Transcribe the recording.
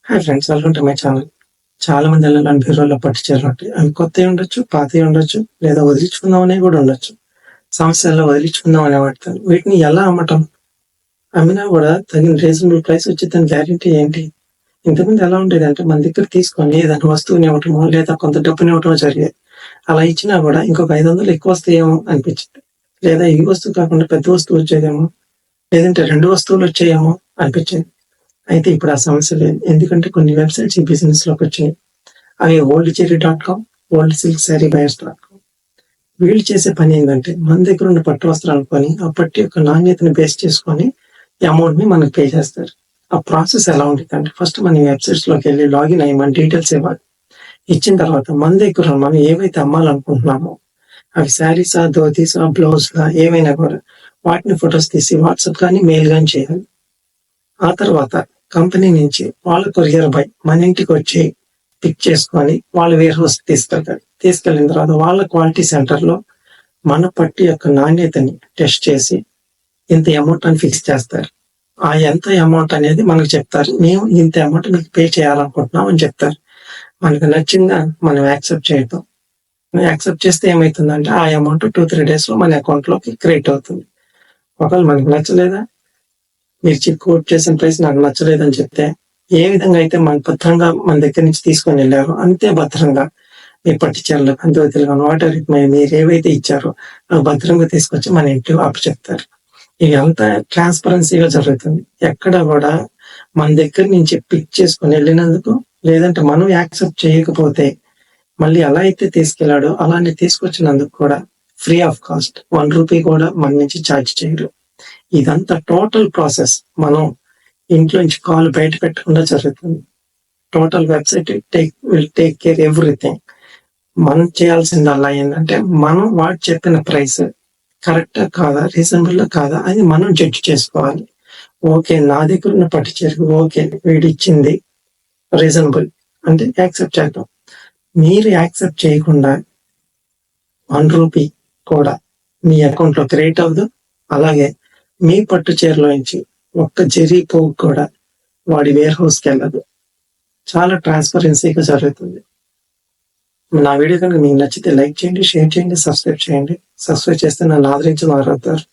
Hi friends, welcome to my channel. చాలా మంది ఇళ్లలో బీరువాలో పట్టు చీరలు ఉంటాయి. అవి కొత్తవి ఉండొచ్చు, పాతవి ఉండొచ్చు, లేదా వదిలించుకుందాం అనేవి కూడా ఉండొచ్చు. సమస్యల్లో వదిలించుకుందాం అనే వాడతారు. వీటిని ఎలా అమ్మటం? అమ్మినా కూడా తగిన రీజనబుల్ ప్రైస్ వచ్చిందని గ్యారెంటీ ఏంటి? ఇంతకుముందు ఎలా ఉండేది అంటే మన దగ్గర తీసుకొని ఏదైనా వస్తువుని ఇవ్వటమో లేదా కొంత డబ్బుని ఇవ్వటమో జరిగేది. అలా ఇచ్చినా కూడా ఇంకొక 500 ఎక్కువ వస్తాయేమో అనిపించింది. లేదా ఈ వస్తువు కాకుండా పెద్ద వస్తువు వచ్చేదేమో, లేదంటే 2 వస్తువులు వచ్చాయేమో అనిపించింది. అయితే ఇప్పుడు ఆ సమస్య లేదు. ఎందుకంటే కొన్ని వెబ్సైట్స్ ఈ బిజినెస్ లోకి వచ్చినాయి. అవి oldcherry.com, oldsilksareebuyers.com. వీళ్ళు చేసే పని ఏంటంటే మన దగ్గర ఉన్న పట్టు వస్త్రాలు కొని ఆ పట్టు యొక్క నాణ్యతను బేస్ చేసుకొని అమౌంట్ ని మనకు పే చేస్తారు. ఆ ప్రాసెస్ ఎలా ఉంటుంది అంటే ఫస్ట్ మన వెబ్సైట్స్ లోకి వెళ్ళి లాగిన్ అయ్యి మన డీటెయిల్స్ ఇవ్వాలి. ఇచ్చిన తర్వాత మన దగ్గర మనం ఏవైతే అమ్మాలనుకుంటున్నామో అవి శారీసా, ధోతీసా, బ్లౌజ్లా ఏవైనా కూడా వాటిని ఫొటోస్ తీసి వాట్సాప్ కానీ మెయిల్ కానీ చేయాలి. ఆ తర్వాత కంపెనీ నుంచి వాళ్ళ కొరియర్ బాయ్ మన ఇంటికి వచ్చి పిక్ చేసుకొని వాళ్ళ వేర్ హౌస్ తీసుకెళ్తారు. తీసుకెళ్లిన తర్వాత వాళ్ళ క్వాలిటీ సెంటర్ లో మన పట్టు యొక్క నాణ్యతని టెస్ట్ చేసి ఇంత అమౌంట్ అని ఫిక్స్ చేస్తారు. ఆ ఎంత అమౌంట్ అనేది మనకు చెప్తారు. మేము ఇంత అమౌంట్ మీకు పే చేయాలనుకుంటున్నాం అని చెప్తారు. మనకు నచ్చిందా మనం యాక్సెప్ట్ చేయటం. యాక్సెప్ట్ చేస్తే ఏమవుతుందంటే ఆ అమౌంట్ 2-3 days లో మన అకౌంట్ లోకి క్రెడిట్ అవుతుంది. ఒకవేళ మనకు నచ్చలేదా, మీరు కోట్ చేసిన ప్రైస్ నాకు నచ్చలేదని చెప్తే ఏ విధంగా అయితే మన భద్రంగా మన దగ్గర నుంచి తీసుకొని వెళ్ళారో అంతే భద్రంగా మీ పట్టు చీరలు, ధోతీలు కానీ వాటర్ మీరు ఏవైతే ఇచ్చారో అవి భద్రంగా తీసుకొచ్చి మన ఇంట్లో అప్పచెప్తారు. ఇది అంతా ట్రాన్స్పరెన్సీగా జరుగుతుంది. ఎక్కడ కూడా మన దగ్గర నుంచి పిక్ చేసుకొని వెళ్ళినందుకు, లేదంటే మనం యాక్సెప్ట్ చేయకపోతే మళ్ళీ ఎలా అయితే తీసుకెళ్లాడో అలానే తీసుకొచ్చినందుకు కూడా ఫ్రీ ఆఫ్ కాస్ట్ 1 రూపీ కూడా మన నుంచి ఛార్జ్ చేయరు. ఇదంతా టోటల్ ప్రాసెస్ మనం ఇంట్లో నుంచి కాల్ బయట పెట్టకుండా జరుగుతుంది. Total website will take care everything. మనం చేయాల్సిందల్లా ఏంటంటే మనం వాడు చెప్పిన ప్రైస్ కరెక్టా కాదా, రీజనబుల్ కాదా అది మనం జడ్జ్ చేసుకోవాలి. ఓకే, నా దగ్గర ఉన్న పట్టు చీరకు ఓకే వీడు ఇచ్చింది రీజనబుల్ అంటే యాక్సెప్ట్ చేద్దాం. మీరు యాక్సెప్ట్ చేయకుండా 1 రూపీ కూడా మీ అకౌంట్ లో క్రెడిట్ అవ్వదు. అలాగే మీ పట్టు చీరలో నుంచి ఒక్క జరీ పోగు కూడా వాడి వేర్ హౌస్కి వెళ్ళదు. చాలా ట్రాన్స్పరెన్సీగా జరుగుతుంది. నా వీడియో కనుక మీకు నచ్చితే లైక్ చేయండి, షేర్ చేయండి, సబ్స్క్రైబ్ చేయండి. సబ్స్క్రైబ్ చేస్తే నన్ను ఆదరించిన వారు అవుతారు.